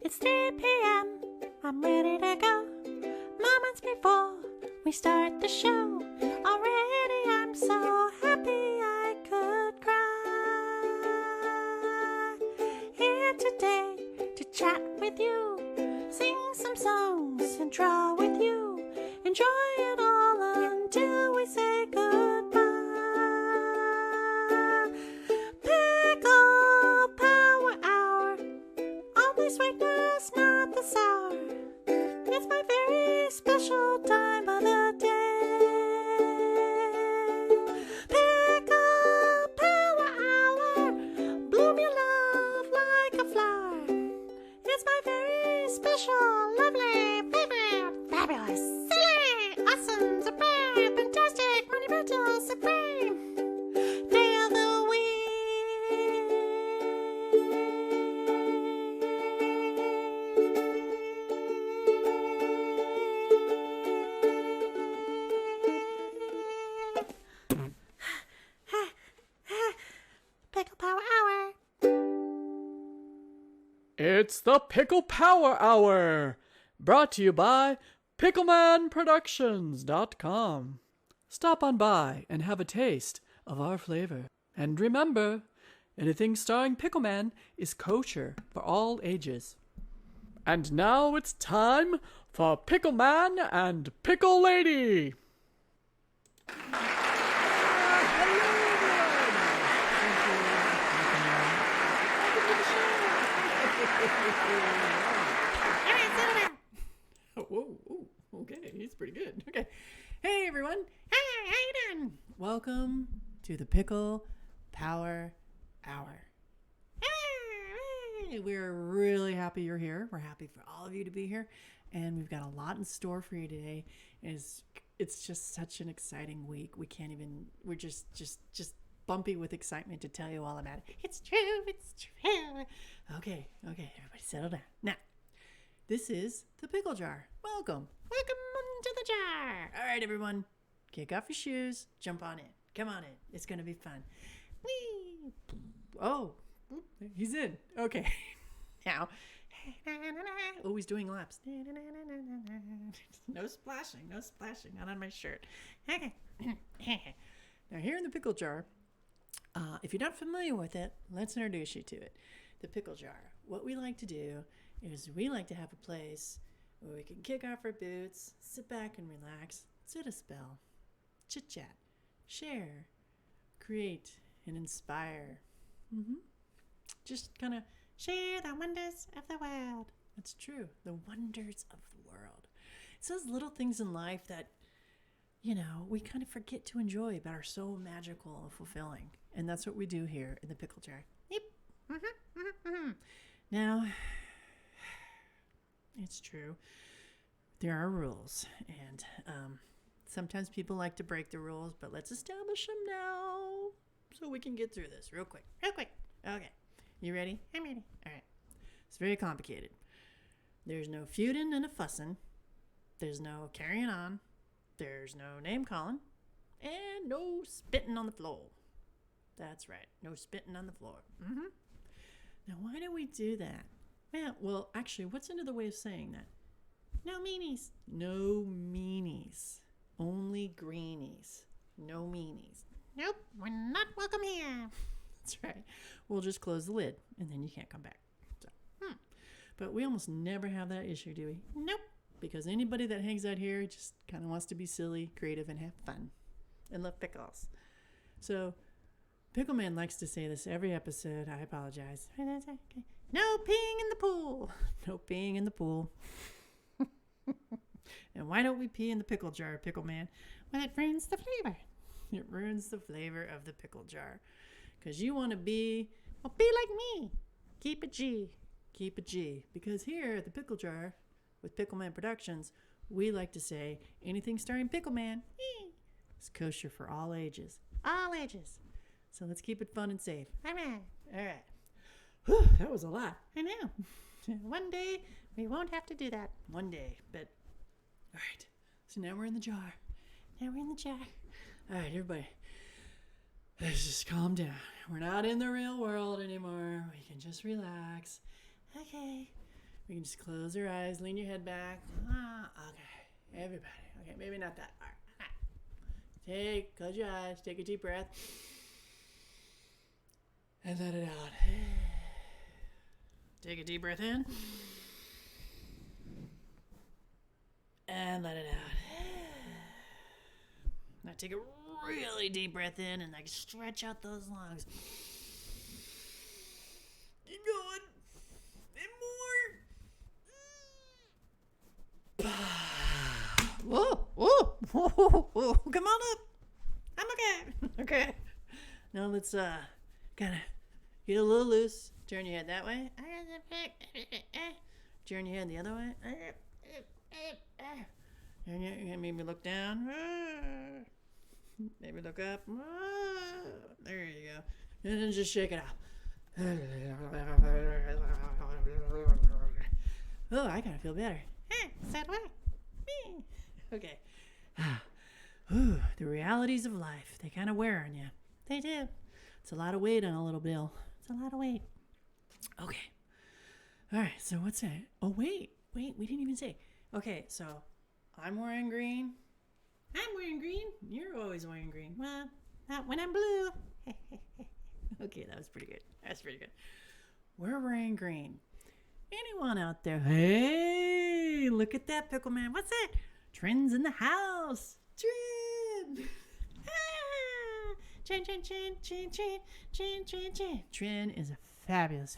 It's 3 p.m. I'm ready to go. Moments before we start the show. Already I'm so happy I could cry. Here today to chat with you, sing some songs and draw with you. Enjoy it all until we say goodbye. Pickle Power Hour. Only sweetness, not the sour. It's my very special time of the day. Pickle Power Hour. Bloom your love like a flower. It's my very special, lovely, favorite, fabulous, silly, awesome, superb, fantastic, monumental, supreme day of the Pickle Power Hour. It's the Pickle Power Hour, brought to you by PicklemanProductions.com. Stop on by and have a taste of our flavor. And remember, anything starring Pickleman is kosher for all ages. And now it's time for Pickleman and Pickle Lady. Whoa, okay, he's pretty good. Okay, hey everyone. Hey, how you doing? Welcome to the Pickle Power Hour. Hey, we're really happy you're here. We're happy for all of you to be here, and we've got a lot in store for you today. It's just such an exciting week. We can't even. We're just bumpy with excitement to tell you all about it. It's true. Okay, everybody settle down. Now, this is the Pickle Jar. Welcome to the jar. All right, everyone, kick off your shoes, jump on in. Come on in. It's gonna be fun. Whee! Oh, he's in. Okay. Now, oh, he's doing laps. No splashing, not on my shirt. Okay. Now, here in the Pickle Jar, if you're not familiar with it, let's introduce you to it. The Pickle Jar. What we like to do is we like to have a place where we can kick off our boots, sit back and relax, sit a spell, chit-chat, share, create, and inspire. Just kind of Share the wonders of the world. That's true. The wonders of the world. It's those little things in life that, we kind of forget to enjoy but are so magical and fulfilling. And that's what we do here in the Pickle Jar. Yep. Now, it's true. There are rules. And sometimes people like to break the rules, but let's establish them now so we can get through this real quick. Okay. You ready? I'm ready. All right. It's very complicated. There's no feuding and a fussing. There's no carrying on. There's no name calling. And no spitting on the floor. That's right. No spitting on the floor. Now, why do we do that? Well, actually, what's another way of saying that? No meanies. No meanies. Only greenies. No meanies. Nope, we're not welcome here. That's right. We'll just close the lid, and then you can't come back. So, But we almost never have that issue, do we? Nope. Because anybody that hangs out here just kind of wants to be silly, creative, and have fun. And love pickles. So, Pickleman likes to say this every episode. I apologize. Okay. No peeing in the pool. No peeing in the pool. And why don't we pee in the pickle jar, Pickleman? Well, it ruins the flavor. It ruins the flavor of the pickle jar. Because you want to be like me. Keep a G. Because here at the Pickle Jar with Pickleman Productions, we like to say anything starring Pickleman is kosher for all ages. All ages. So let's keep it fun and safe. All right. Whew, that was a lot. I know. One day we won't have to do that. One day, but all right. So now we're in the jar. All right, everybody. Let's just calm down. We're not in the real world anymore. We can just relax. Okay. We can just close our eyes, lean your head back. Okay, everybody. Okay, maybe not that. All right. Close your eyes, take a deep breath, and let it out. Take a deep breath in, and let it out. Now take a really deep breath in and like stretch out those lungs. Keep going. And more. Whoa. Come on up. I'm okay. Okay. Now let's kind of get a little loose. Turn your head that way. Turn your head the other way. Maybe look down. Maybe look up. There you go. And then just shake it out. Oh, I kind of feel better. So do I. Okay. The realities of life, they kind of wear on you. They do. It's a lot of weight on a little bill. It's a lot of weight. Okay. All right, so what's that? Oh, wait, we didn't even say. Okay, so I'm wearing green. I'm wearing green. You're always wearing green. Well, not when I'm blue. Okay, that was pretty good. That's pretty good. We're wearing green. Anyone out there? Hey, look at that, Pickle Man. What's that? Trin's in the house. Trin. Trin. Trin is a fabulous,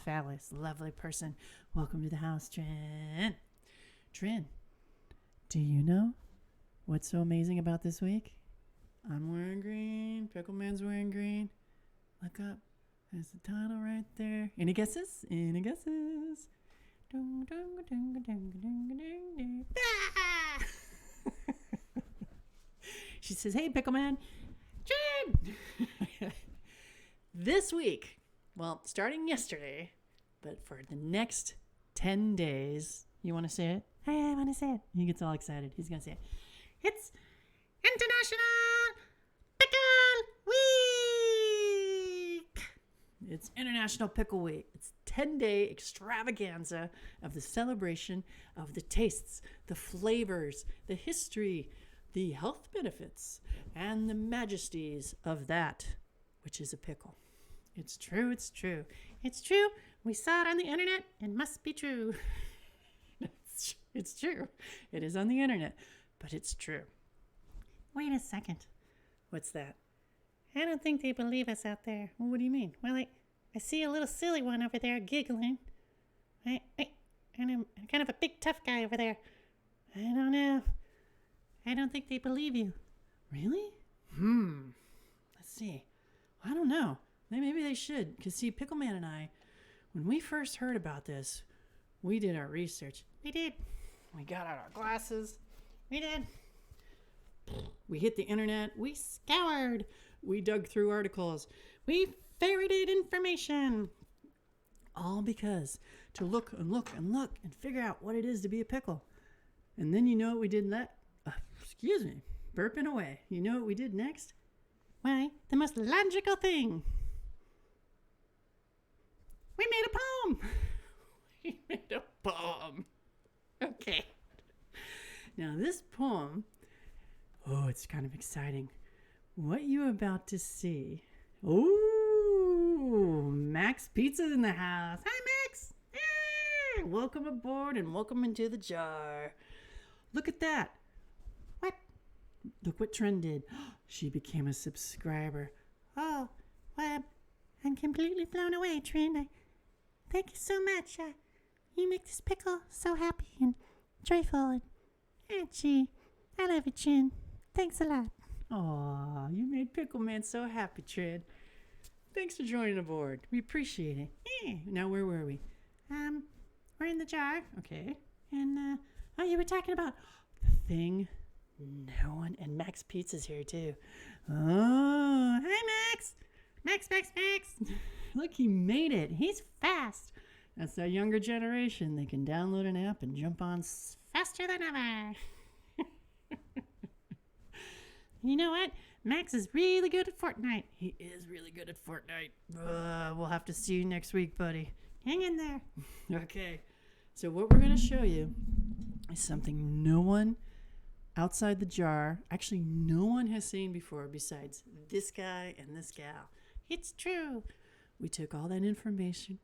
lovely person. Welcome to the house, Trin. Trin, do you know what's so amazing about this week? I'm wearing green. Pickle Man's wearing green. Look up. There's the title right there. Any guesses? She says, hey, Pickle Man. Trin! This week, well, starting yesterday, but for the next 10 days, you want to say it? Hey, I want to say it. He gets all excited. He's going to say it. It's International Pickle Week! It's International Pickle Week. It's 10-day extravaganza of the celebration of the tastes, the flavors, the history, the health benefits, and the majesties of that which is a pickle. It's true. It's true. We saw it on the internet. It must be true. It's true. It is on the internet, but it's true. Wait a second. What's that? I don't think they believe us out there. Well, what do you mean? Well, I see a little silly one over there giggling. And I'm kind of a big tough guy over there. I don't know. I don't think they believe you. Really? Let's see. I don't know. Maybe they should. Because see, Pickle Man and I, when we first heard about this, we did our research. We did. We got out our glasses. We did. We hit the internet. We scoured. We dug through articles. We ferreted information. All because to look and figure out what it is to be a pickle. And then you know what we did burping away. You know what we did next? Why, the most logical thing. We made a poem. Okay. Now this poem, it's kind of exciting. What you about to see. Oh, Max Pizza's in the house. Hi, Max. Welcome aboard and welcome into the jar. Look at that. What? Look what Trin did. She became a subscriber. Oh, well, I'm completely blown away, Trin. Thank you so much. You make this pickle so happy and joyful. And gee, I love you, Trin. Thanks a lot. Aw, you made Pickle Man so happy, Trin. Thanks for joining aboard. We appreciate it. Now, where were we? We're in the jar. Okay. And, you were talking about the thing no one... And Max Pizza's here, too. Oh, hi, Max. Max. Look, he made it. He's fast. That's that younger generation. They can download an app and jump on faster than ever. You know what? Max is really good at Fortnite. He is really good at Fortnite. We'll have to see you next week, buddy. Hang in there. Okay. So what we're going to show you is something no one outside the jar, actually no one has seen before besides this guy and this gal. It's true. We took all that information,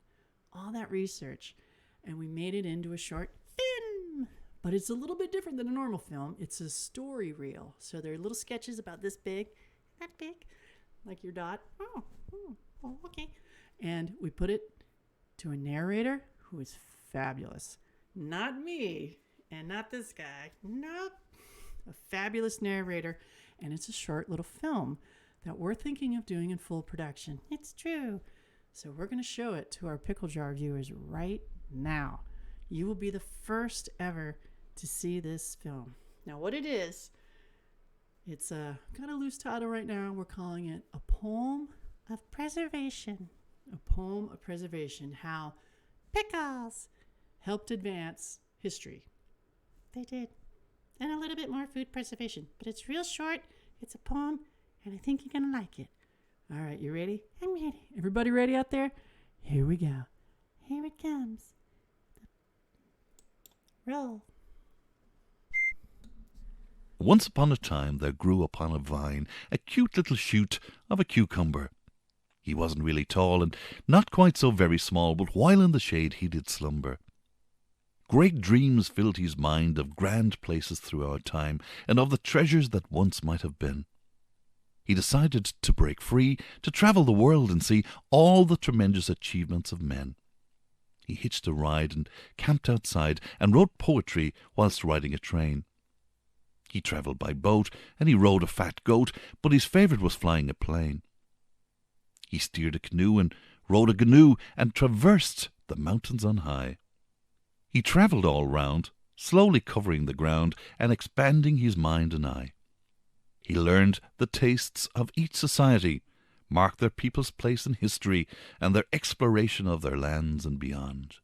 all that research, and we made it into a short film. But it's a little bit different than a normal film. It's a story reel. So there are little sketches about this big, that big, like your dot. Oh, okay. And we put it to a narrator who is fabulous. Not me and not this guy. Nope. A fabulous narrator. And it's a short little film that we're thinking of doing in full production. It's true. So we're going to show it to our Pickle Jar viewers right now. You will be the first ever to see this film. Now what it is, it's a kind of loose title right now. We're calling it A Poem of Preservation. A Poem of Preservation. How pickles helped advance history. They did. And a little bit more food preservation. But it's real short. It's a poem, and I think you're going to like it. All right, you ready? I'm ready. Everybody ready out there? Here we go. Here it comes. Roll. Once upon a time there grew upon a vine a cute little shoot of a cucumber. He wasn't really tall and not quite so very small, but while in the shade he did slumber. Great dreams filled his mind of grand places throughout time, and of the treasures that once might have been. He decided to break free, to travel the world and see all the tremendous achievements of men. He hitched a ride and camped outside and wrote poetry whilst riding a train. He travelled by boat and he rode a fat goat, but his favourite was flying a plane. He steered a canoe and rode a canoe and traversed the mountains on high. He travelled all round, slowly covering the ground and expanding his mind and eye. He learned the tastes of each society, marked their people's place in history and their exploration of their lands and beyond.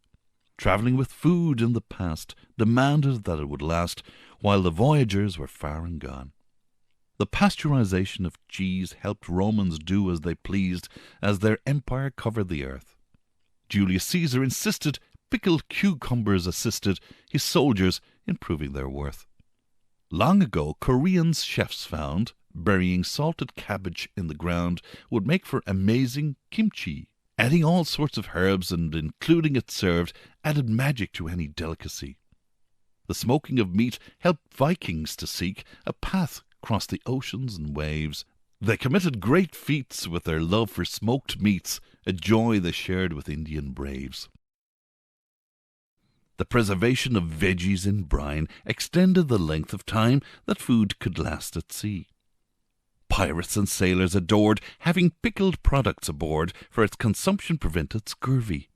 Travelling with food in the past demanded that it would last while the voyagers were far and gone. The pasteurization of cheese helped Romans do as they pleased as their empire covered the earth. Julius Caesar insisted pickled cucumbers assisted his soldiers in proving their worth. Long ago, Korean chefs found burying salted cabbage in the ground would make for amazing kimchi. Adding all sorts of herbs and including it served added magic to any delicacy. The smoking of meat helped Vikings to seek a path across the oceans and waves. They committed great feats with their love for smoked meats, a joy they shared with Indian braves. The preservation of veggies in brine extended the length of time that food could last at sea. Pirates and sailors adored having pickled products aboard, for its consumption prevented scurvy.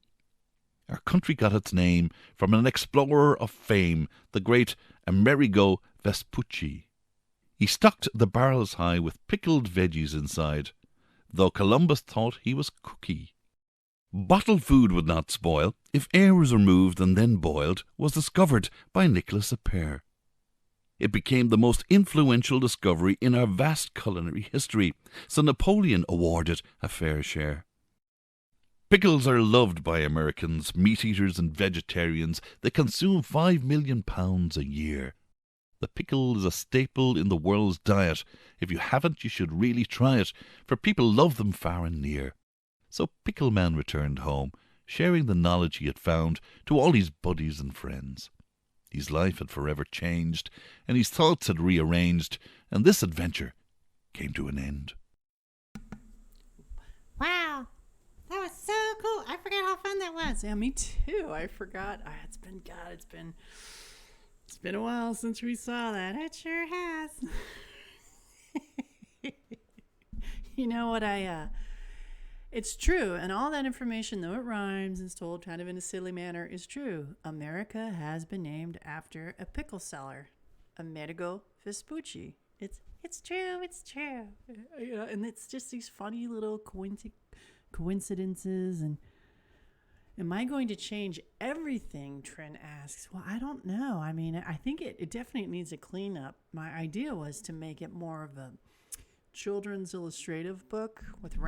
Our country got its name from an explorer of fame, the great Amerigo Vespucci. He stocked the barrels high with pickled veggies inside, though Columbus thought he was cookie. Bottled food would not spoil if air was removed and then boiled, was discovered by Nicholas Appert. It became the most influential discovery in our vast culinary history, so Napoleon awarded a fair share. Pickles are loved by Americans, meat-eaters and vegetarians. They consume 5 million pounds a year. The pickle is a staple in the world's diet. If you haven't, you should really try it, for people love them far and near. So Pickle Man returned home, sharing the knowledge he had found to all his buddies and friends. His life had forever changed, and his thoughts had rearranged, and this adventure came to an end. Wow, that was so cool. I forgot how fun that was. Yeah, me too. I forgot. It's been a while since we saw that. It sure has. You know what it's true, and all that information, though it rhymes and is told kind of in a silly manner, is true. America has been named after a pickle seller, Amerigo Vespucci. It's true. And it's just these funny little coincidences. And am I going to change everything? Trin asks. Well, I don't know. I mean, I think it definitely needs a cleanup. My idea was to make it more of a children's illustrative book with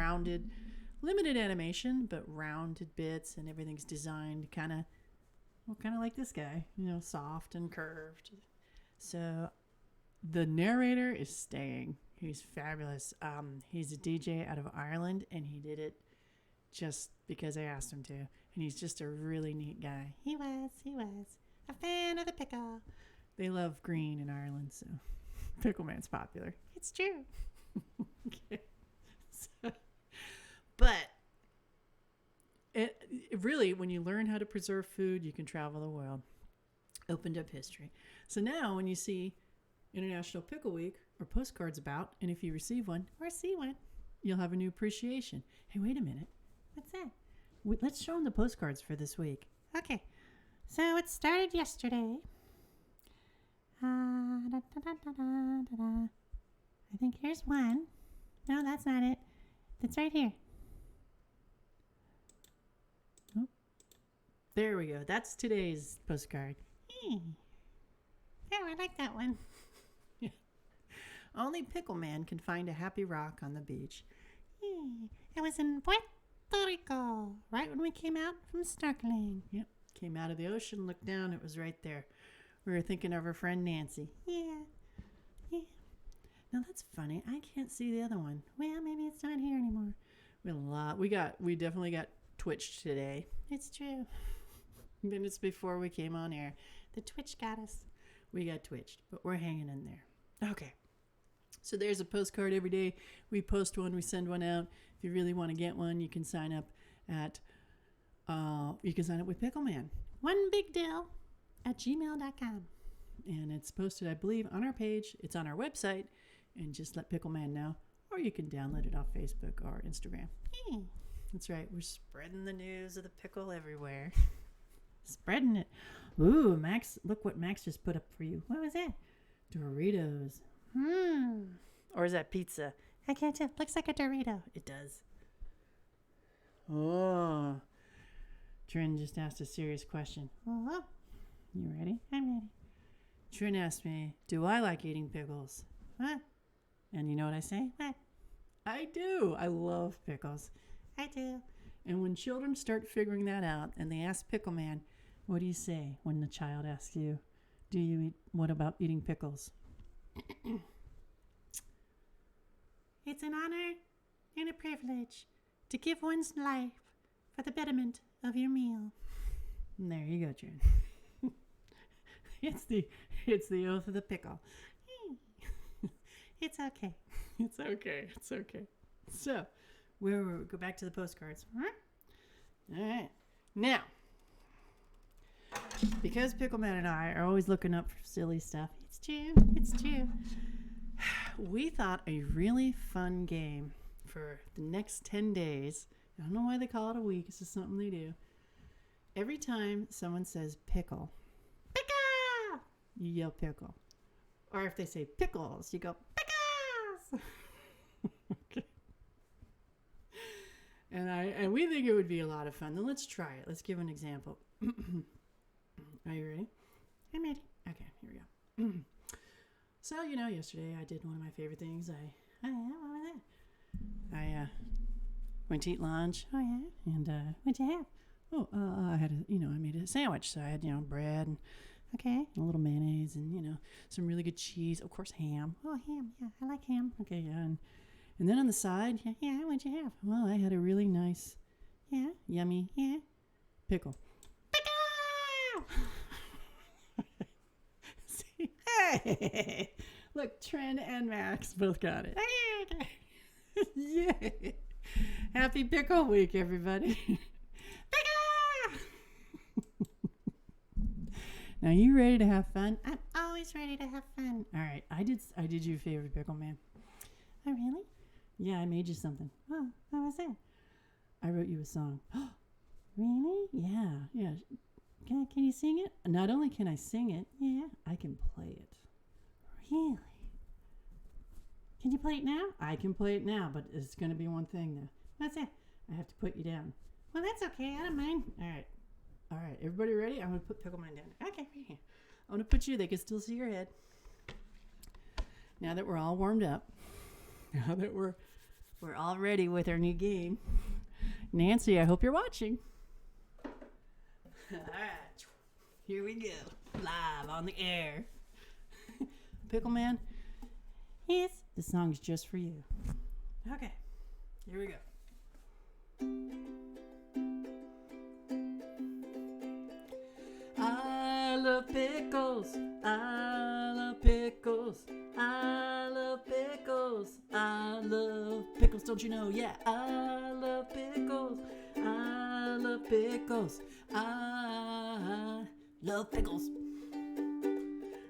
limited animation, but rounded bits, and everything's designed kind of Well, kind of like this guy, soft and curved. So the narrator is staying. He's fabulous. He's a DJ out of Ireland, and he did it just because I asked him to. And he's just a really neat guy. He was a fan of the pickle. They love green in Ireland, so Pickle Man's popular. It's true. Okay. But it really, when you learn how to preserve food, you can travel the world. Opened up history. So now when you see International Pickle Week or postcards about, and if you receive one Or see one. you'll have a new appreciation. Hey, wait a minute. What's that? Let's show them the postcards for this week. Okay. So it started yesterday. I think here's one. No, that's not it. It's right here. Oh, there we go. That's today's postcard. Oh, I like that one. Only Pickle Man can find a happy rock on the beach. It was in Puerto Rico, right when we came out from snorkeling. Yep. Came out of the ocean, looked down, it was right there. We were thinking of our friend Nancy. Yeah. Now that's funny. I can't see the other one. Well, maybe it's not here anymore. We definitely got twitched today. It's true. Minutes before we came on air. The Twitch got us. We got twitched, but we're hanging in there. Okay. So there's a postcard every day. We post one, we send one out. If you really want to get one, you can sign up with Pickle Man. One big deal at gmail.com. And it's posted, I believe, on our page. It's on our website. And just let Pickle Man know. Or you can download it off Facebook or Instagram. That's right. We're spreading the news of the pickle everywhere. Spreading it. Ooh, Max, look what Max just put up for you. What was that? Doritos. Or is that pizza? I can't tell. Looks like a Dorito. It does. Oh. Trin just asked a serious question. Oh, You ready? I'm ready. Trin asked me, do I like eating pickles? What? And you know what I say? What? I do. I love pickles. I do. And when children start figuring that out and they ask Pickle Man, what do you say when the child asks you, what about eating pickles? It's an honor and a privilege to give one's life for the betterment of your meal. And there you go, Jen. It's the oath of the pickle. It's okay. It's okay. It's okay. So, where were we? Go back to the postcards. All right. Now, because Pickle Man and I are always looking up for silly stuff, It's true. It's true. we thought a really fun game for the next 10 days. I don't know why they call it a week. It's just something they do. Every time someone says pickle, Pickle! you yell pickle. Or if they say pickles, you go Pickles! okay. And we think it would be a lot of fun. Then let's try it. Let's give an example. Are you ready? I'm ready. Okay, here we go. So, yesterday I did one of my favorite things. Oh, yeah? What was that? I went to eat lunch. Oh, yeah? And What'd you have? I had I made a sandwich. So I had bread and Okay. a little mayonnaise and some really good cheese. Of course, ham. Oh, ham. Yeah, I like ham. Okay, yeah, and then on the side, Yeah, what'd you have? well, I had a really nice, Yeah, yummy yeah. pickle. Pickle! See, hey, look, Trin and Max both got it. Okay. Yay! Happy Pickle Week, everybody. Pickle! Now, you ready to have fun? I'm always ready to have fun. All right, I did your favorite Pickle Man. Oh, really? Yeah, I made you something. Oh, what was that? I wrote you a song. Really? Yeah. Can you sing it? Not only can I sing it, Yeah. I can play it. Really? Can you play it now? I can play it now, but it's going to be one thing now. What's that? I have to put you down. Well, that's okay. I don't mind. All right, everybody ready? I'm going to put Pickle Man down. Okay, right here. I'm going to put you, they can still see your head. Now that we're all warmed up, now that we're all ready with our new game, Nancy, I hope you're watching. All right. Here we go. Live on the air. Pickle Man, yes, this song's just for you. Okay, here we go. I love pickles. I love pickles. I love pickles. I love pickles, don't you know? Yeah, I love pickles. I love pickles. I love pickles.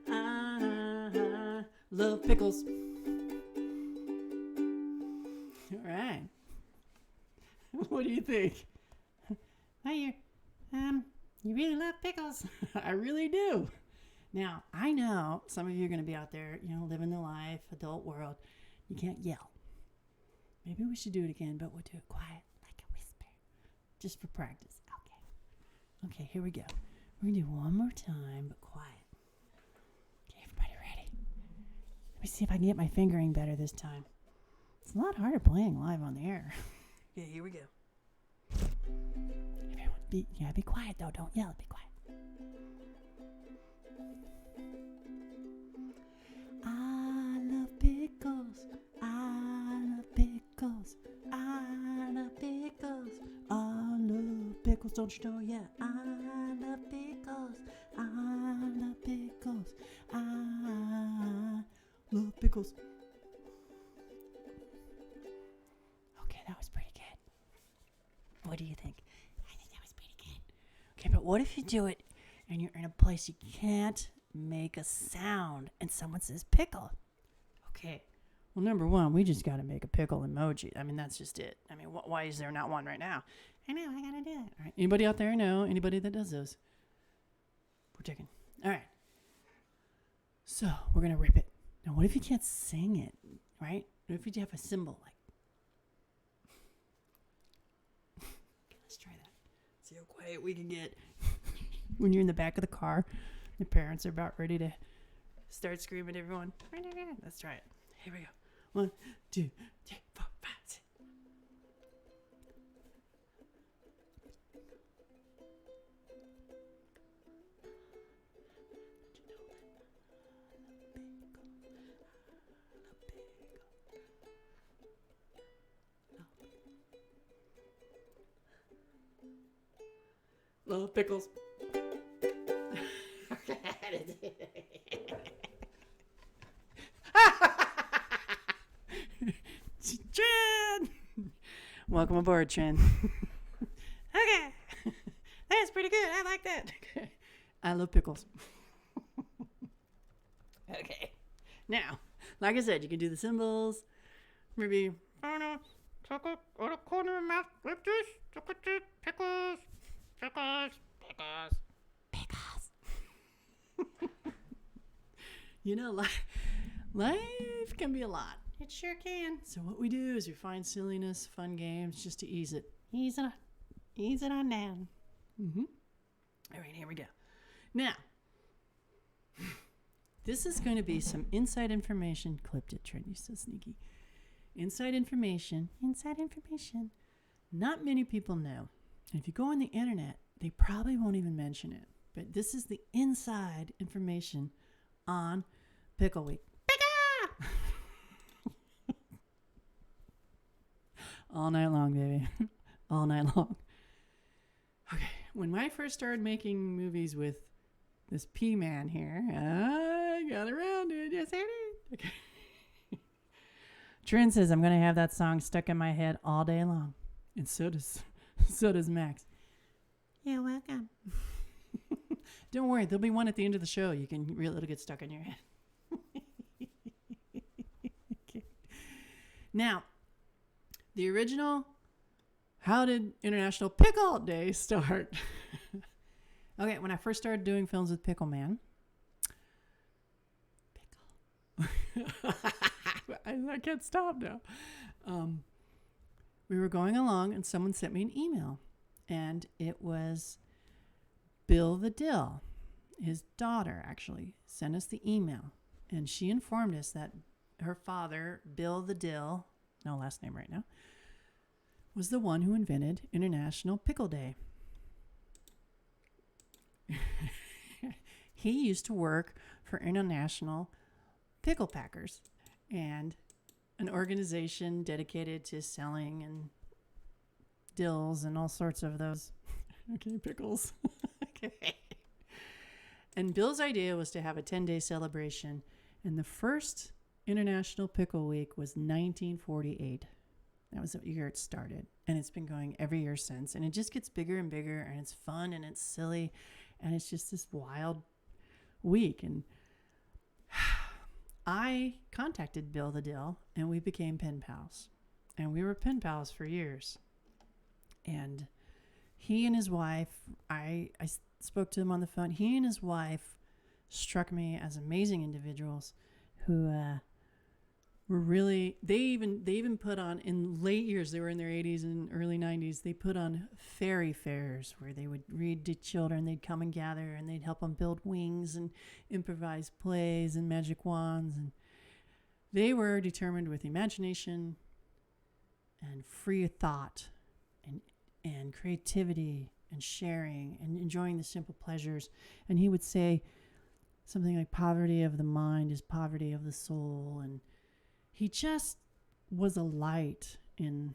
I love pickles. All right. What do you think? Hey, you really love pickles. I really do. Now, I know some of you are going to be out there, living the life, adult world. You can't yell. Maybe we should do it again, but we'll do it quiet, like a whisper, just for practice. Okay, here we go. We're going to do one more time, but quiet. Okay, everybody ready? Let me see if I can get my fingering better this time. It's a lot harder playing live on the air. Okay, here we go. Everyone, be quiet though. Don't yell. Be quiet. I love pickles. I love pickles. I love pickles. I love pickles. Don't you know? Yeah, I love pickles. I love pickles. I love pickles. Okay, that was pretty good. What do you think? I think that was pretty good. Okay, but what if you do it and you're in a place you can't make a sound and someone says pickle? Okay. Well, number one, we just got to make a pickle emoji. I mean, that's just it. I mean, why is there not one right now? I know, I got to do it. All right. Anybody out there know? Anybody that does those? We're checking. All right. So, we're going to rip it. Now, what if you can't sing it, right? What if you have a symbol like? Okay, let's try that. See how quiet we can get. When you're in the back of the car, your parents are about ready to start screaming at everyone. Let's try it. Here we go. 1, 2, 3, 4, 5, 6. Love pickles. Trin! Welcome aboard, Trin. Okay. That's pretty good. I like that. Okay. I love pickles. Okay. Now, like I said, you can do the symbols. Maybe, I don't know, chocolate or the corner of mouth, grape juice, chocolate chip, pickles, pickles, pickles, pickles. Life can be a lot. It sure can. So what we do is we find silliness, fun games, just to ease it. Ease it on down. Mm-hmm. All right, here we go. Now, this is going to be some inside information. Clipped it, Trent. You're so sneaky. Inside information. Not many people know. And if you go on the internet, they probably won't even mention it. But this is the inside information on Pickle Week. Pickle! All night long, baby. All night long. Okay, when I first started making movies with this P-Man here, I got around to it. Yes, I did. Okay. Trin says I'm going to have that song stuck in my head all day long. And so does Max. You're welcome. Don't worry, there'll be one at the end of the show. It'll get stuck in your head. Okay. Now, the original, how did International Pickle Day start? Okay, when I first started doing films with Pickle Man. Pickle. I can't stop now. We were going along and someone sent me an email. And it was Bill the Dill. His daughter, actually, sent us the email. And she informed us that her father, Bill the Dill, no last name right now, was the one who invented International Pickle Day. he used to work for International Pickle Packers, and an organization dedicated to selling and dills and all sorts of those. Okay, pickles. Okay. And Bill's idea was to have a 10-day celebration, and the first International Pickle Week was 1948. That was the year it started, and it's been going every year since, and it just gets bigger and bigger, and it's fun, and it's silly, and it's just this wild week. And I contacted Bill the Dill, and we became pen pals, and we were pen pals for years. And he and his wife, I spoke to him on the phone. He and his wife struck me as amazing individuals who were really, they even put on, in late years, they were in their 80s and early 90s, they put on fairy fairs where they would read to children. They'd come and gather, and they'd help them build wings and improvise plays and magic wands. And they were determined with imagination and free thought and creativity and sharing and enjoying the simple pleasures. And he would say something like, poverty of the mind is poverty of the soul. And he just was a light in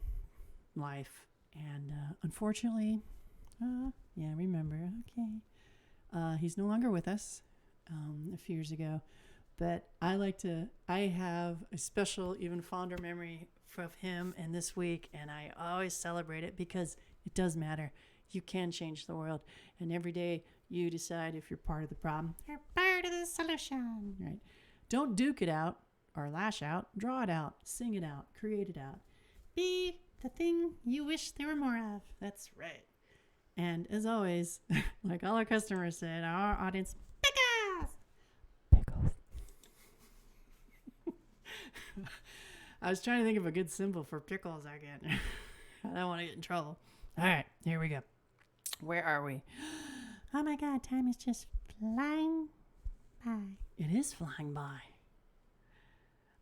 life. And unfortunately, remember, okay, he's no longer with us a few years ago. But I have a special, even fonder memory of him and this week, and I always celebrate it because it does matter. You can change the world, and every day you decide if you're part of the problem. You're part of the solution. Right? Don't duke it out or lash out. Draw it out. Sing it out. Create it out. Be the thing you wish there were more of. That's right. And as always, like all our customers said, our audience, Pickles! pickles. I was trying to think of a good symbol for pickles again. I don't want to get in trouble. All right, here we go. Where are we? Oh my God, time is just flying by. It is flying by.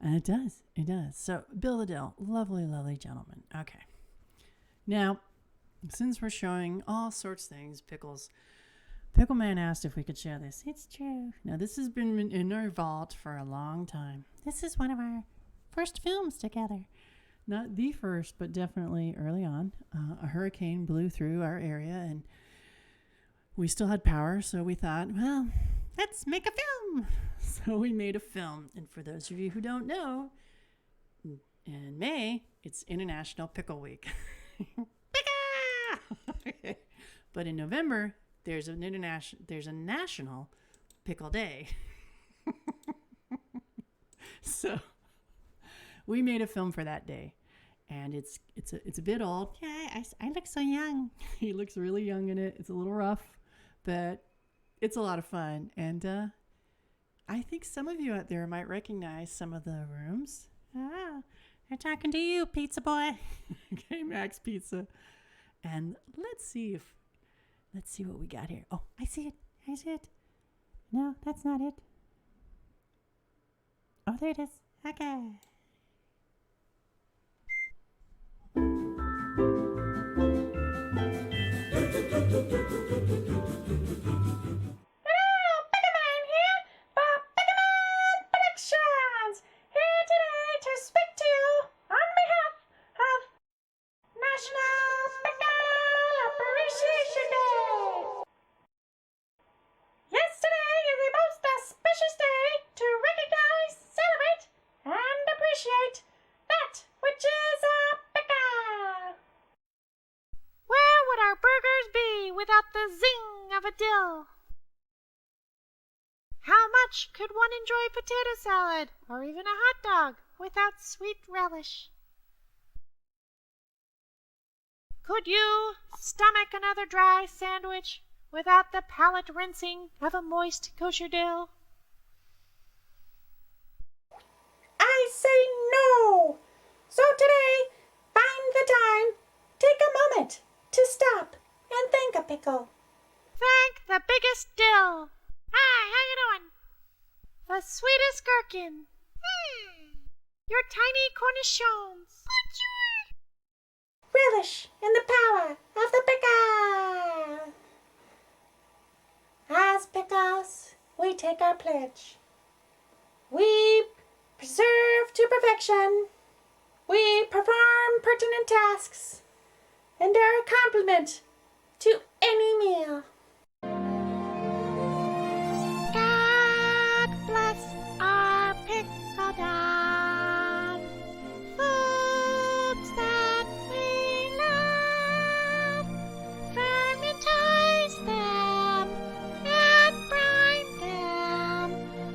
And it does. It does. So, Bill the Dill, lovely, lovely gentleman. Okay. Now, since we're showing all sorts of things, pickles, Pickle Man asked if we could share this. It's true. Now, this has been in our vault for a long time. This is one of our first films together. Not the first, but definitely early on. A hurricane blew through our area, and we still had power, so we thought, well, let's make a film. So we made a film. And for those of you who don't know, in May, it's International Pickle Week. Pickle! Okay. But in November, there's a National Pickle Day. So we made a film for that day, and it's a bit old. Yeah, I look so young. He looks really young in it. It's a little rough, but it's a lot of fun. And I think some of you out there might recognize some of the rooms. Ah, they're talking to you, pizza boy. Okay, Max Pizza. And let's see what we got here. Oh, I see it. No, that's not it. Oh, there it is. Okay. Could one enjoy potato salad or even a hot dog without sweet relish? Could you stomach another dry sandwich without the palate rinsing of a moist kosher dill? I say no! So today, find the time, take a moment to stop and thank a pickle. Thank the biggest dill. Hi, how you doing? The sweetest gherkin. Your tiny cornichons. Relish in the power of the pickle. As pickles, we take our pledge. We preserve to perfection. We perform pertinent tasks and are a complement to any meal. God bless our pickle jar. Foods that we love. Fermentize them and brine them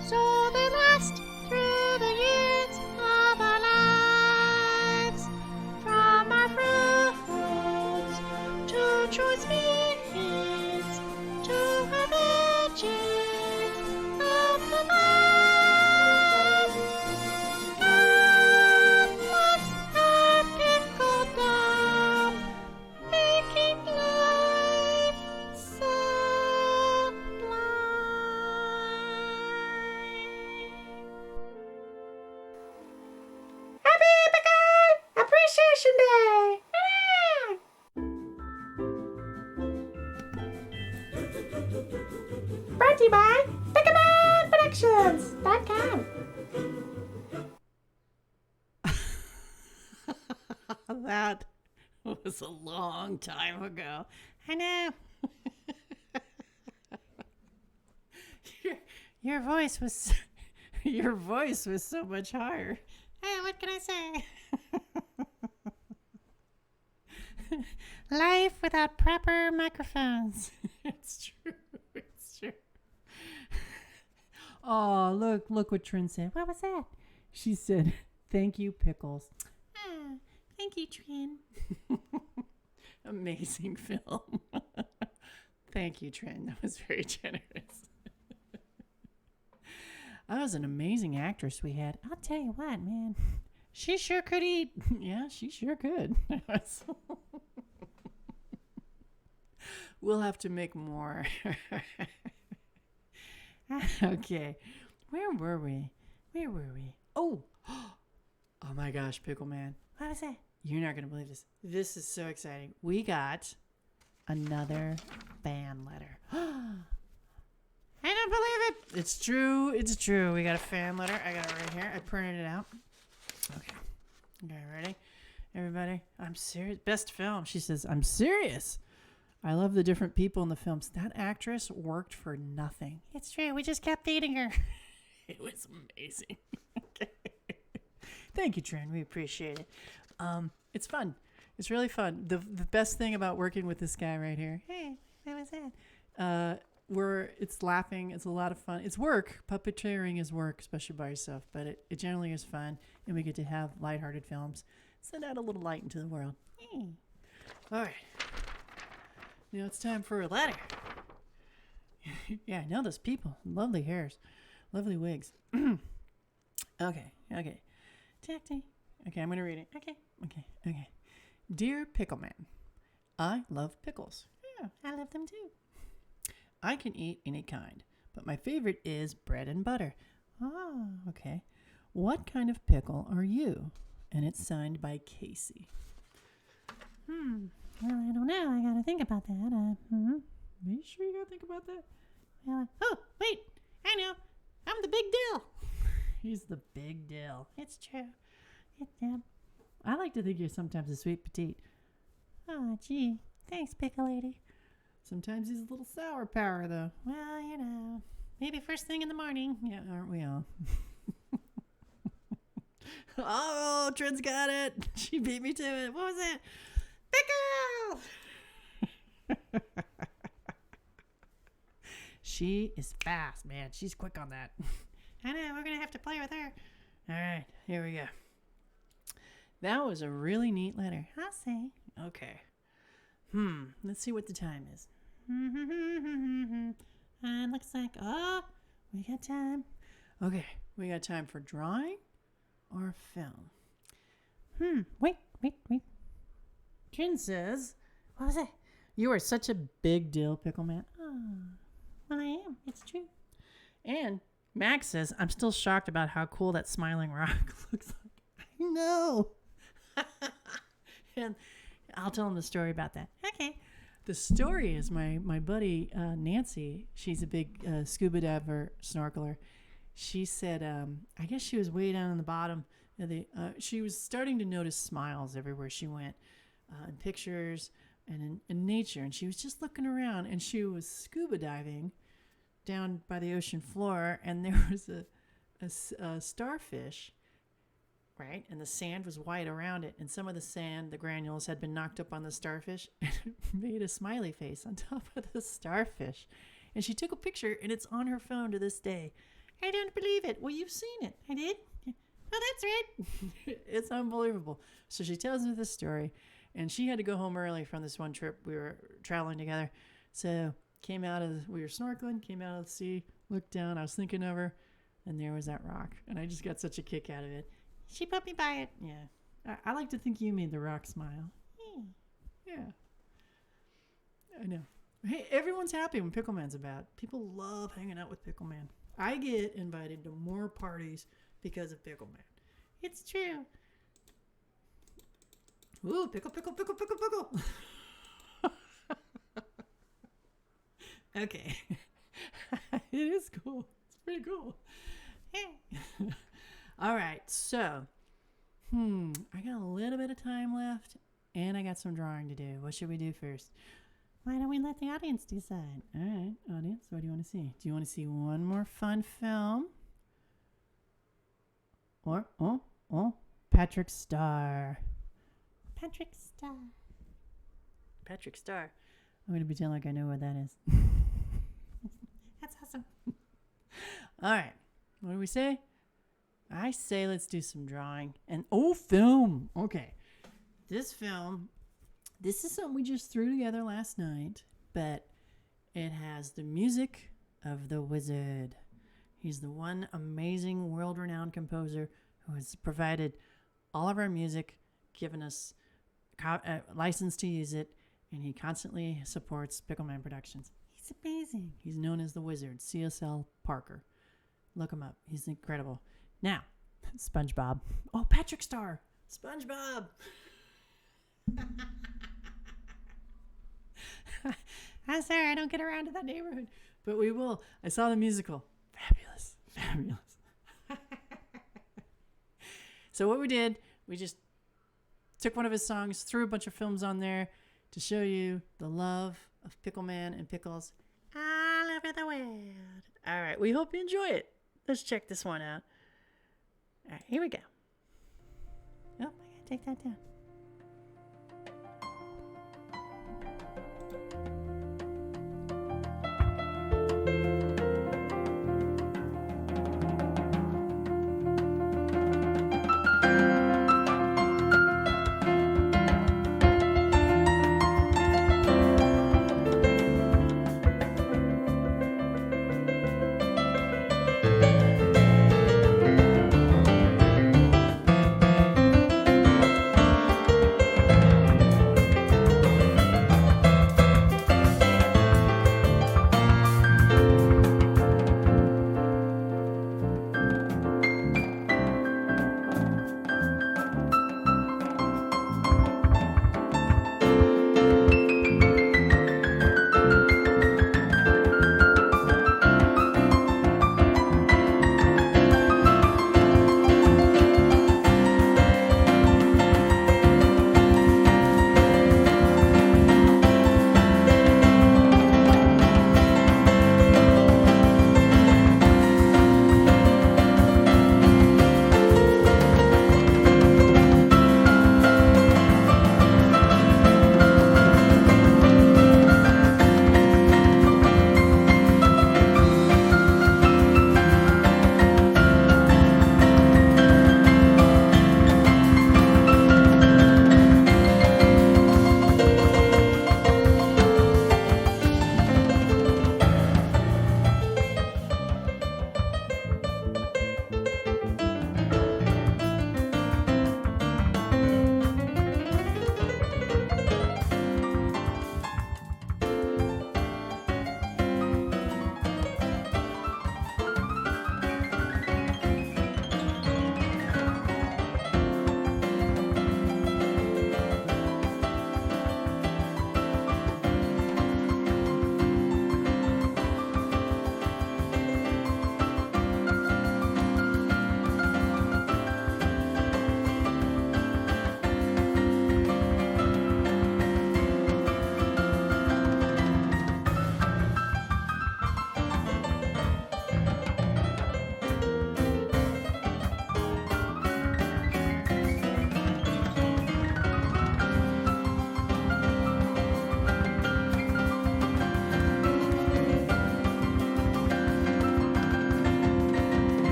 so they last through the years of our lives. From our fruits to choice meats to our veggies of the vine. God bless our pickle dome, making life sublime. Happy Pickle Appreciation Day! Brought to you by PicklemanProductions.com. That was a long time ago. I know. your voice was so much higher. Hey, what can I say? Life without proper microphones. It's true. It's true. Oh, look what Trin said. What was that? She said, "Thank you, Pickles." Thank you, Trin. Amazing film. Thank you, Trin. That was very generous. That was an amazing actress we had. I'll tell you what, man. She sure could eat. Yeah, she sure could. We'll have to make more. Okay. Where were we? Oh my gosh, Pickle Man. What was that? You're not going to believe this. This is so exciting. We got another fan letter. I don't believe it. It's true. It's true. We got a fan letter. I got it right here. I printed it out. Okay, ready? Everybody? I'm serious. Best film. She says, I'm serious. I love the different people in the films. That actress worked for nothing. It's true. We just kept feeding her. It was amazing. Okay. Thank you, Trin. We appreciate it. It's fun. It's really fun. The best thing about working with this guy right here. Hey, what was that? It's laughing. It's a lot of fun. It's work. Puppeteering is work, especially by yourself. But it generally is fun, and we get to have lighthearted films. Send out a little light into the world. Hey. All right. Now it's time for a letter. Yeah, I know those people. Lovely hairs. Lovely wigs. Okay. Tacty. Okay, I'm going to read it. Okay. Dear Pickleman, I love pickles. Yeah, I love them too. I can eat any kind, but my favorite is bread and butter. Oh. Okay. What kind of pickle are you? And it's signed by Casey. Well, I don't know. I gotta think about that. Are you sure you gotta think about that? Well, oh, wait. I know. I'm the big deal. He's the big deal. It's true. Yeah. I like to think you're sometimes a sweet petite. Oh, gee. Thanks, Pickle Lady. Sometimes he's a little sour power, though. Well, you know. Maybe first thing in the morning. Yeah, aren't we all? Oh, Trin's got it. She beat me to it. What was that? Pickle! She is fast, man. She's quick on that. I know. We're going to have to play with her. All right, here we go. That was a really neat letter. I'll say. Okay. Let's see what the time is. And looks like, we got time. Okay, we got time for drawing or film. Wait. Trin says, What was that? you are such a big deal, Pickle Man. Oh, well, I am. It's true. And Max says, I'm still shocked about how cool that smiling rock looks like. I know. And I'll tell him the story about that. Okay. The story is my buddy Nancy. She's a big scuba diver, snorkeler. She said, I guess she was way down in the bottom. She was starting to notice smiles everywhere she went, in pictures and in nature. And she was just looking around, and she was scuba diving down by the ocean floor, and there was a starfish, right? And the sand was white around it, and some of the sand, the granules, had been knocked up on the starfish and made a smiley face on top of the starfish. And she took a picture, and it's on her phone to this day. I don't believe it. Well, you've seen it. I did? Oh, that's right. It's unbelievable. So she tells me this story, and she had to go home early from this one trip. We were traveling together. So we were snorkeling, came out of the sea, looked down. I was thinking of her, and there was that rock. And I just got such a kick out of it. She put me by it. Yeah. I like to think you made the rock smile. Yeah. I know. Hey, everyone's happy when Pickleman's about. People love hanging out with Pickleman. I get invited to more parties because of Pickleman. It's true. Ooh, pickle, pickle, pickle, pickle, pickle. Okay. It is cool. It's pretty cool. Hey. All right, so, I got a little bit of time left, and I got some drawing to do. What should we do first? Why don't we let the audience decide? All right, audience, what do you want to see? Do you want to see one more fun film? Or, Patrick Star. Patrick Star. Patrick Star. I'm going to pretend like I know what that is. That's awesome. All right, what do we say? I say let's do some drawing. And, film. Okay. This film, this is something we just threw together last night, but it has the music of the wizard. He's the one amazing world-renowned composer who has provided all of our music, given us license to use it, and he constantly supports Pickleman Productions. He's amazing. He's known as the wizard, CSL Parker. Look him up. He's incredible. Now, SpongeBob. Oh, Patrick Star. SpongeBob. I'm sorry, I don't get around to that Neighborhood. But we will. I saw the musical. Fabulous. So what we did, we just took one of his songs, threw a bunch of films on there to show you the love of Pickleman and Pickles all over the world. All right, we hope you enjoy it. Let's check this one out. All right, here we go. Oh, I gotta take that down.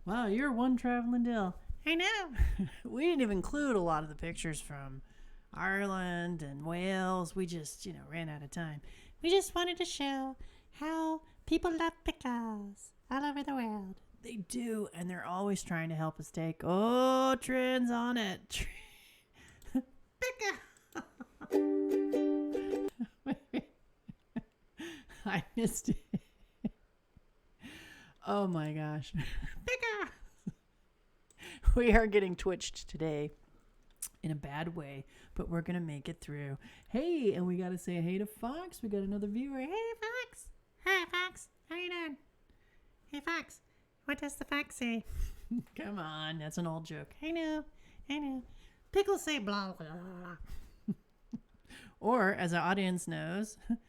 Wow, you're one traveling Dill. I know. We didn't even include a lot of the pictures from Ireland and Wales. We just, ran out of time. We just wanted to show how people love pickles all over the world. They do, and they're always trying to help us take, trends on it. Pickle! I missed it. Oh my gosh. Pickle! We are getting twitched today in a bad way, but we're going to make it through. Hey, and we got to say hey to Fox. We got another viewer. Hey, Fox. Hi, Fox. How you doing? Hey, Fox. What does the fox say? Come on. That's an old joke. I know. Pickle say blah, blah, blah. Or, as our audience knows, Pickle!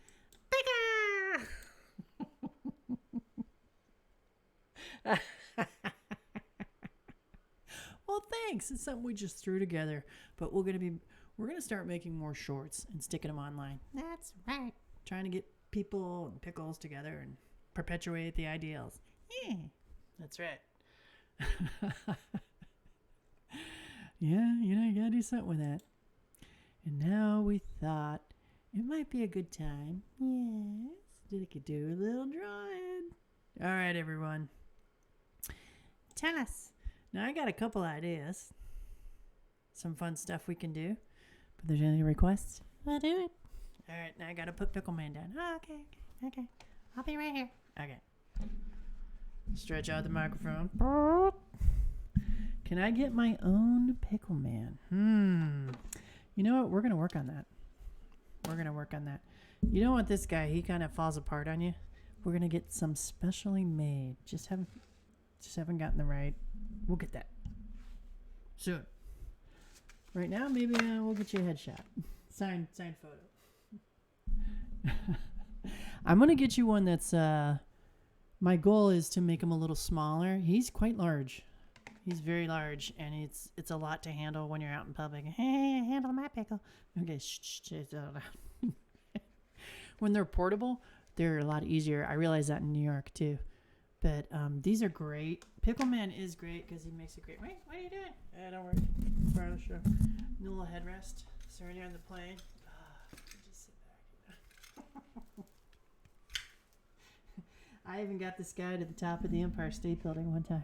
well, thanks. It's something we just threw together, but we're gonna start making more shorts and sticking them online. That's right. Trying to get people and pickles together and perpetuate the ideals. Yeah. That's right. Yeah, you gotta do something with that. And now we thought it might be a good time. Yes, that I could do a little drawing. All right, everyone. Tell us. Now I got a couple ideas. Some fun stuff we can do. But there's any requests? We'll do it. All right, now I gotta put Pickle Man down. Oh, okay. I'll be right here. Okay. Stretch out the microphone. Can I get my own Pickle Man? You know what? We're going to work on that. You don't want this guy. He kind of falls apart on you. We're going to get some specially made. Just haven't gotten the right. We'll get that soon. Right now, maybe we'll get you a headshot. Signed photo. I'm going to get you one that's... my goal is to make him a little smaller. He's quite large. He's very large, and it's a lot to handle when you're out in public. Hey, handle my pickle. Okay, shh. When they're portable, they're a lot easier. I realize that in New York, too. But these are great. Pickle Man is great because he makes it great. Wait, what are you doing? Don't worry. It's part of the show. A little headrest. So when you're on the plane, just sit back. I even got this guy to the top of the Empire State Building one time.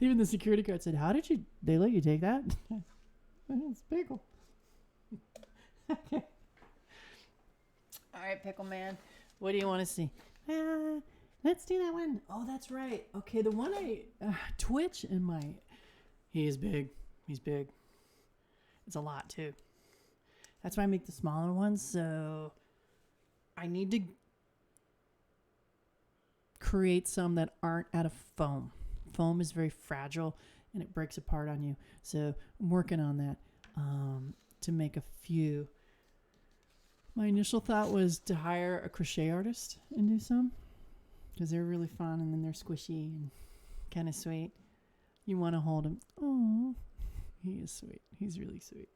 Even the security guard said, they let you take that? It's Pickle. Okay. All right, Pickle Man. What do you want to see? Let's do that one. Oh, that's right. Okay, the one Twitch in he is big. He's big. It's a lot, too. That's why I make the smaller ones, so I need to create some that aren't out of foam. Foam is very fragile and it breaks apart on you. So I'm working on that to make a few. My initial thought was to hire a crochet artist and do some because they're really fun and then they're squishy and kind of sweet. You want to hold him. Oh, he is sweet. He's really sweet.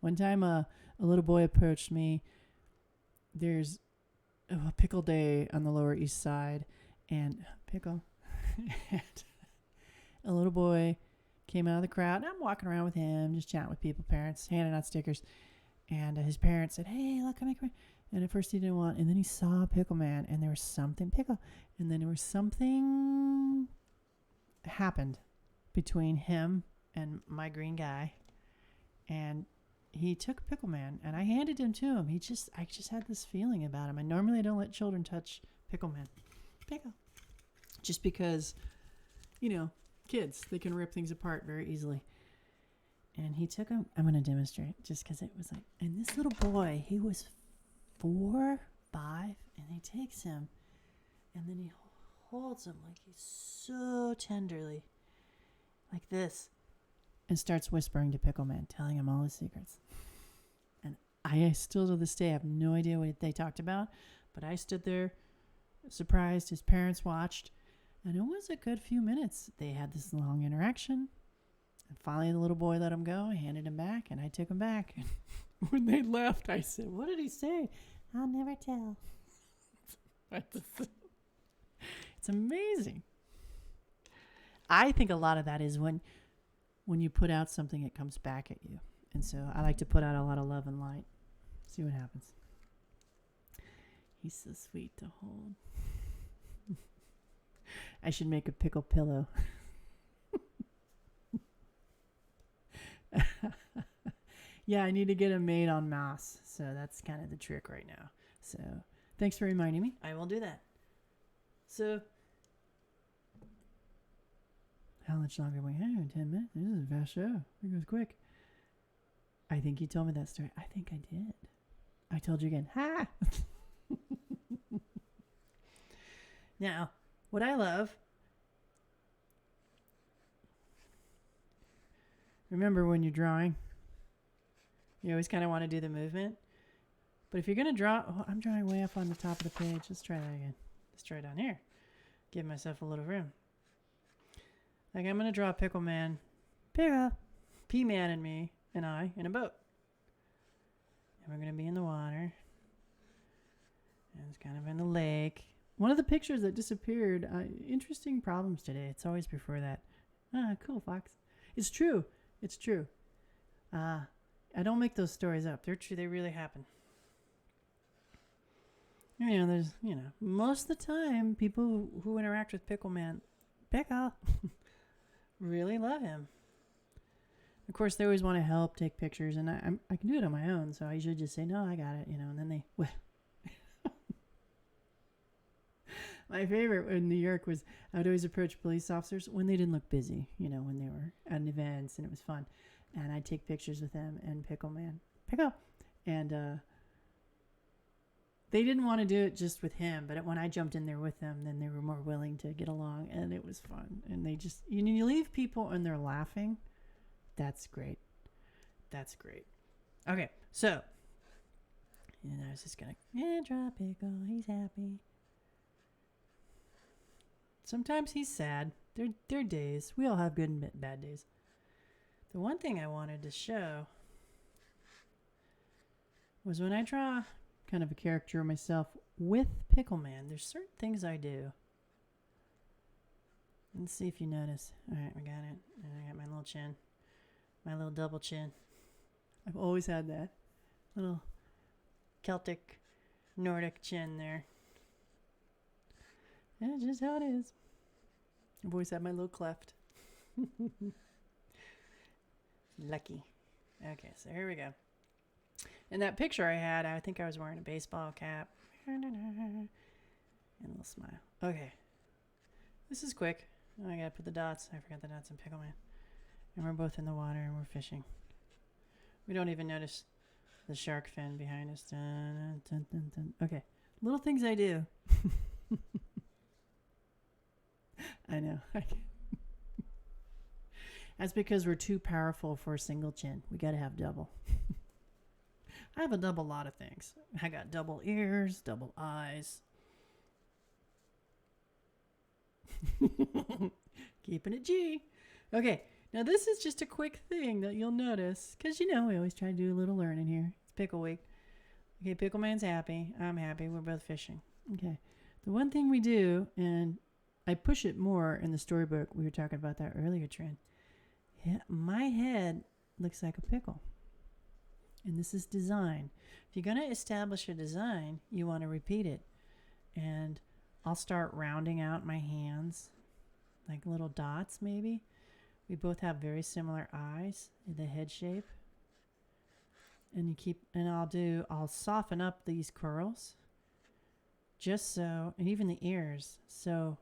One time a little boy approached me. There's a pickle day on the Lower East Side, and pickle. And a little boy came out of the crowd, and I'm walking around with him, just chatting with people, parents, handing out stickers. And his parents said, "Hey, look, come here." And at first he didn't want, and then he saw Pickle Man, and there was something pickle, and then there was something happened between him and my green guy, and he took Pickle Man, and I handed him to him. I just had this feeling about him. And normally I don't let children touch Pickle Man. Pickle. Just because, kids, they can rip things apart very easily. And he took him. I'm going to demonstrate just because it was like, and this little boy, he was 4, 5, and he takes him, and then he holds him like he's so tenderly, like this. And starts whispering to Pickle Man, telling him all his secrets. And I still to this day have no idea what they talked about, but I stood there surprised. His parents watched, and it was a good few minutes. They had this long interaction, and finally the little boy let him go. I handed him back, and I took him back. And when they left, I said, "What did he say?" I'll never tell. It's amazing. I think a lot of that is when you put out something, it comes back at you. And so I like to put out a lot of love and light. See what happens. He's so sweet to hold. I should make a pickle pillow. Yeah, I need to get a made en masse. So that's kind of the trick right now. So thanks for reminding me. I will do that. So how much longer we have? 10 minutes? This is a fast show. It goes quick. I think you told me that story. I think I did. I told you again. Ha! Now, what I love, remember when you're drawing, you always kind of want to do the movement. But if you're going to draw, I'm drawing way up on the top of the page. Let's try that again. Let's try down here. Give myself a little room. Like I'm going to draw Pickle Man, P-Man and me and I in a boat. And we're going to be in the water. And it's kind of in the lake. One of the pictures that disappeared, interesting problems today. It's always before that. Cool, Fox. It's true. It's true. I don't make those stories up. They're true. They really happen. There's, most of the time, people who interact with Pickle Man, Pickle, really love him. Of course, they always want to help take pictures, and I can do it on my own, so I usually just say, no, I got it, and then they, well. My favorite in New York was I would always approach police officers when they didn't look busy, when they were at events and it was fun. And I'd take pictures with them and Pickle Man. Pickle! And they didn't want to do it just with him, but when I jumped in there with them, then they were more willing to get along, and it was fun. And they just, you leave people and they're laughing. That's great. That's great. Okay, so, I was just going to, draw Pickle, he's happy. Sometimes he's sad. They're days. We all have good and bad days. The one thing I wanted to show was when I draw kind of a character of myself with Pickle Man, there's certain things I do. Let's see if you notice. All right, I got it. And I got my little chin. My little double chin. I've always had that. Little Celtic, Nordic chin there. That's just how it is. I've always had my little cleft. Lucky. Okay, so here we go. In that picture I had, I think I was wearing a baseball cap. And a little smile. Okay. This is quick. Oh, I gotta put the dots. I forgot the dots in Pickle Man. And we're both in the water and we're fishing. We don't even notice the shark fin behind us. Dun, dun, dun, dun. Okay. Little things I do. I know. That's because we're too powerful for a single chin. We got to have double. I have a double lot of things. I got double ears, double eyes. Keeping it G. Okay, now this is just a quick thing that you'll notice. Because, we always try to do a little learning here. It's Pickle Week. Okay, Pickle Man's happy. I'm happy. We're both fishing. Okay. The one thing we do, and I push it more in the storybook. We were talking about that earlier, Trin. Yeah, my head looks like a pickle. And this is design. If you're going to establish a design, you want to repeat it. And I'll start rounding out my hands, like little dots maybe. We both have very similar eyes, the head shape. And I'll soften up these curls. Just so, and even the ears. So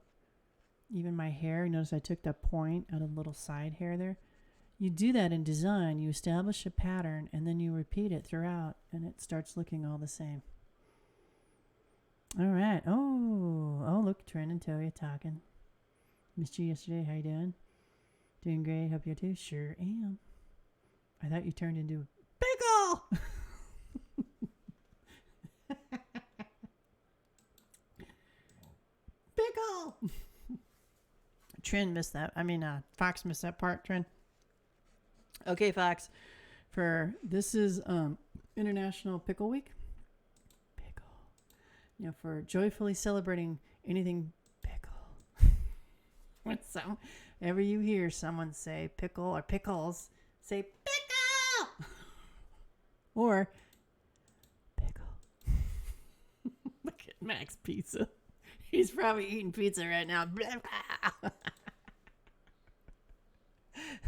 even my hair, notice I took that point out of the little side hair there. You do that in design. You establish a pattern and then you repeat it throughout and it starts looking all the same. All right. Oh, look, Trin and Toya talking. Missed you yesterday. How you doing? Doing great. Hope you too. Sure am. I thought you turned into a pickle. Pickle. Trin missed that. Fox missed that part, Trin. Okay, Fox. This is International Pickle Week. Pickle. For joyfully celebrating anything pickle. Whenever you hear someone say pickle or pickles, say pickle or pickle. Look at Max Pizza. He's probably eating pizza right now.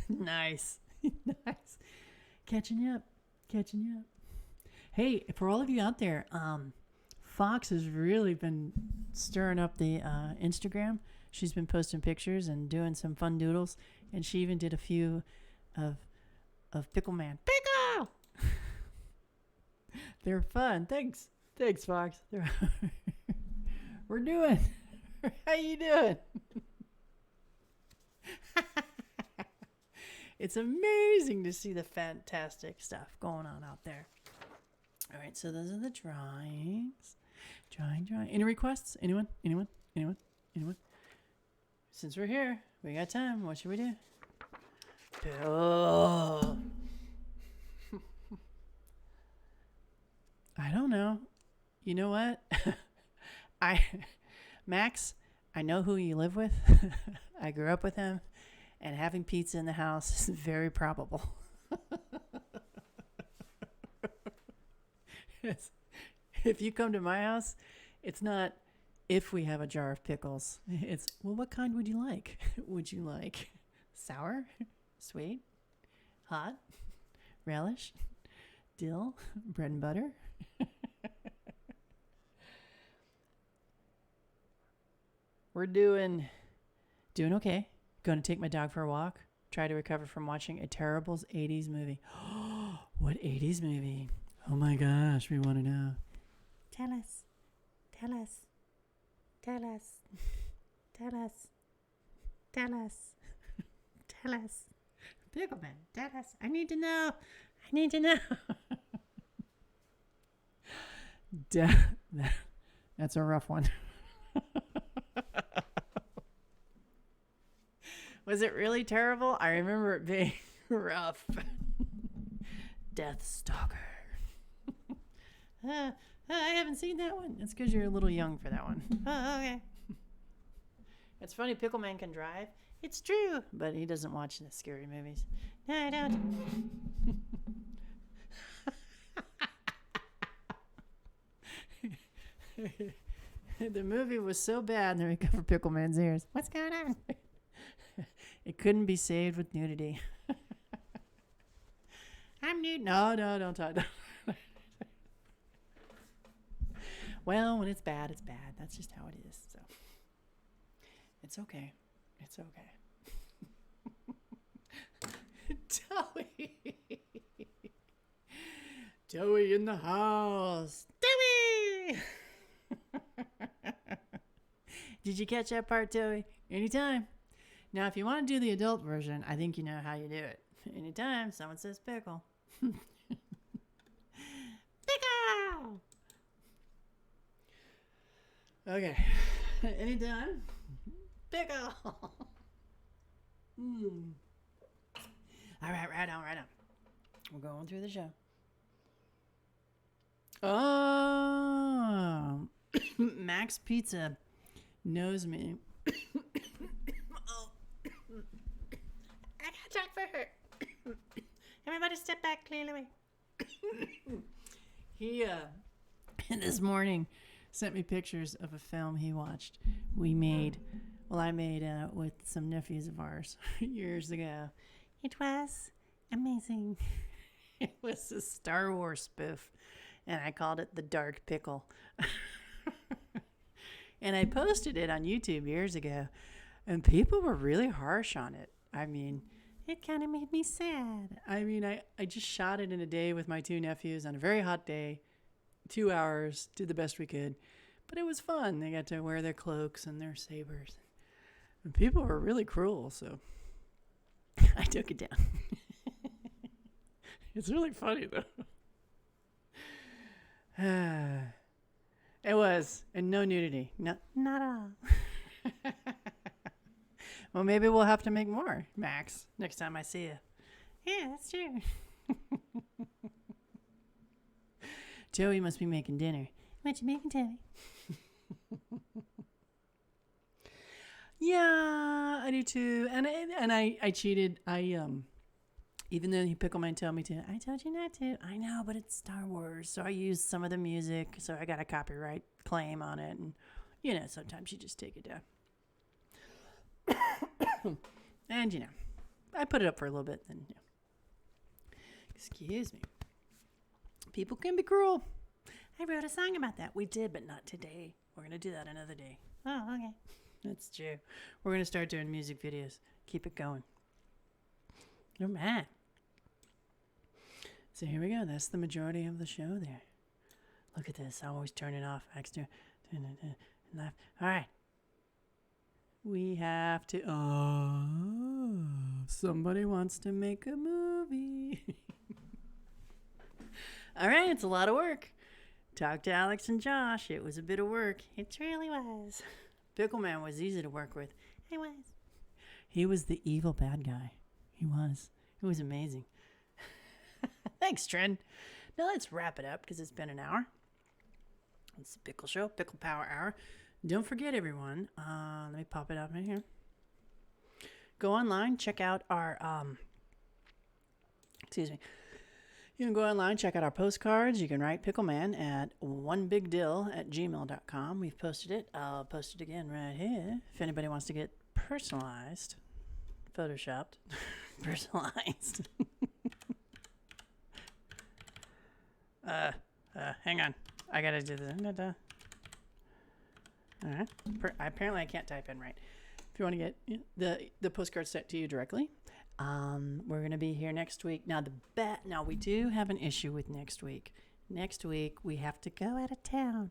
Nice. Nice. Catching you up. Hey, for all of you out there, Fox has really been stirring up the Instagram. She's been posting pictures and doing some fun doodles, and she even did a few of Pickle Man. Pickle! They're fun. Thanks, Fox. We're doing. How you doing? It's amazing to see the fantastic stuff going on out there. All right, so those are the drawings. Drawing. Any requests? Anyone? Since we're here, we got time. What should we do? Oh. I don't know. You know what? Max, I know who you live with. I grew up with him, and having pizza in the house is very probable. If you come to my house, it's not if we have a jar of pickles. It's, well, what kind would you like? Would you like sour, sweet, hot, relish, dill, bread and butter? We're doing okay. Going to take my dog for a walk. Try to recover from watching a terrible 80s movie. What 80s movie? Oh my gosh, we want to know. Tell us. Pickleman, tell us. I need to know. That's a rough one. Was it really terrible? I remember it being rough. Death Stalker. I haven't seen that one. It's because you're a little young for that one. Oh, okay. It's funny, Pickleman can drive. It's true. But he doesn't watch the scary movies. No, I don't. The movie was so bad, and they covered Pickleman's ears. What's going on? It couldn't be saved with nudity. I'm nude. No, don't talk. Well, when it's bad, it's bad. That's just how it is. So it's okay. Joey in the house. Joey! Did you catch that part, Joey? Anytime. Now, if you want to do the adult version, I think you know how you do it. Anytime someone says pickle. Pickle! Okay. Anytime. Pickle! All right, right on. We're going through the show. Oh, Max Pizza knows me. Oh. I got time for her. Everybody step back, clearly. He, this morning sent me pictures of a film he watched. I made with some nephews of ours years ago. It was amazing. It was a Star Wars spoof, and I called it The Dark Pickle. And I posted it on YouTube years ago, and people were really harsh on it. I mean, it kind of made me sad. I mean, I just shot it in a day with my two nephews on a very hot day, 2 hours, did the best we could. But it was fun. They got to wear their cloaks and their sabers. And people were really cruel, so I took it down. It's really funny, though. It was. And no nudity. Not all. Well, maybe we'll have to make more, Max, next time I see you. Yeah, that's true. Joey must be making dinner. What you making, Joey? Yeah, I do too. And I cheated. Even though Pickle Man told me to, I told you not to. I know, but it's Star Wars, so I used some of the music, so I got a copyright claim on it, and sometimes you just take it down. And I put it up for a little bit, then. Excuse me. People can be cruel. I wrote a song about that. We did, but not today. We're gonna do that another day. Oh, okay. That's true. We're gonna start doing music videos. Keep it going. You're mad. So here we go. That's the majority of the show there. Look at this. I always turn it off. Extra. Left. All right. We have to. Oh, somebody wants to make a movie. All right. It's a lot of work. Talk to Alex and Josh. It was a bit of work. It truly was. Pickle Man was easy to work with. It was. He was the evil bad guy. He was. It was amazing. Thanks, Trent. Now let's wrap it up because it's been an hour. It's the Pickle Show, Pickle Power Hour. Don't forget, everyone. Let me pop it up in here. Go online, check out our. Excuse me. You can go online, check out our postcards. You can write Pickleman at onebigdill@gmail.com. We've posted it. I'll post it again right here. If anybody wants to get personalized, photoshopped, personalized. Hang on. I gotta do this. All right. Apparently, I can't type in right. If you want to get the postcard sent to you directly, we're gonna be here next week. Now we do have an issue with next week. Next week we have to go out of town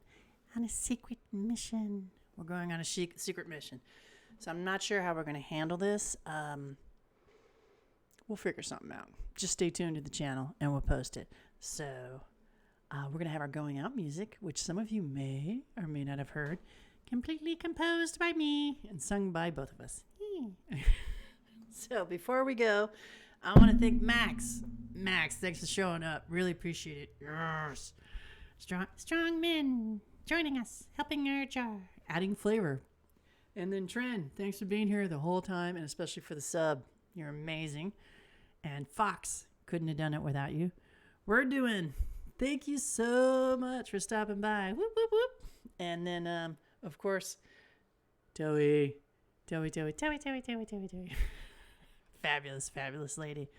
on a secret mission. We're going on a secret mission, so I'm not sure how we're gonna handle this. We'll figure something out. Just stay tuned to the channel and we'll post it. So we're going to have our going out music, which some of you may or may not have heard, completely composed by me and sung by both of us. So before we go, I want to thank Max. Max, thanks for showing up. Really appreciate it. Yes. Strong men joining us, helping our jar. Adding flavor. And then Tren, thanks for being here the whole time and especially for the sub. You're amazing. And Fox, couldn't have done it without you. We're doing. Thank you so much for stopping by. Whoop, whoop, whoop. And then, of course, Toey. Fabulous, fabulous lady.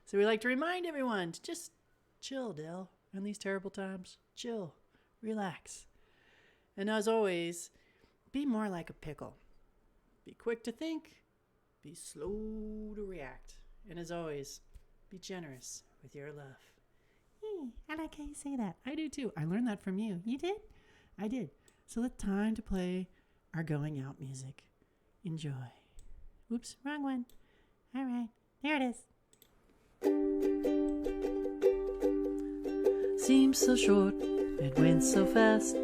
So we like to remind everyone to just chill, Dell. In these terrible times, chill, relax. And as always, be more like a pickle. Be quick to think, be slow to react. And as always, be generous with your love. I like how you say that. I do too. I learned that from you. You did? I did. So it's time to play our going out music. Enjoy. Oops, wrong one. All right, there it is. Seems so short, it went so fast.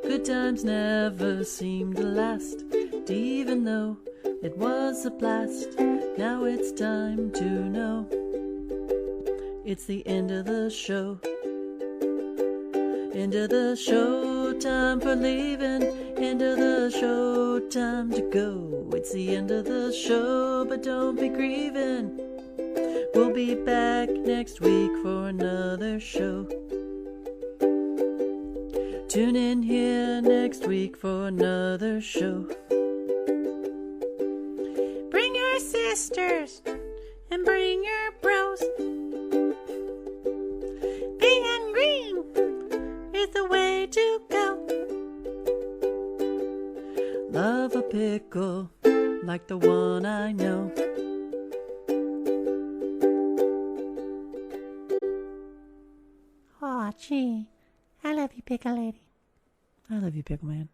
Good times never seem to last. Even though it was a blast, now it's time to know. It's the end of the show. End of the show, time for leaving. End of the show, time to go. It's the end of the show, but don't be grieving. We'll be back next week for another show. Tune in here next week for another show. Bring your sisters and bring your bros. Being green is the way to go. Love a pickle like the one I know. Aw, gee. I love you, Pickle Lady. I love you, Pickle Man.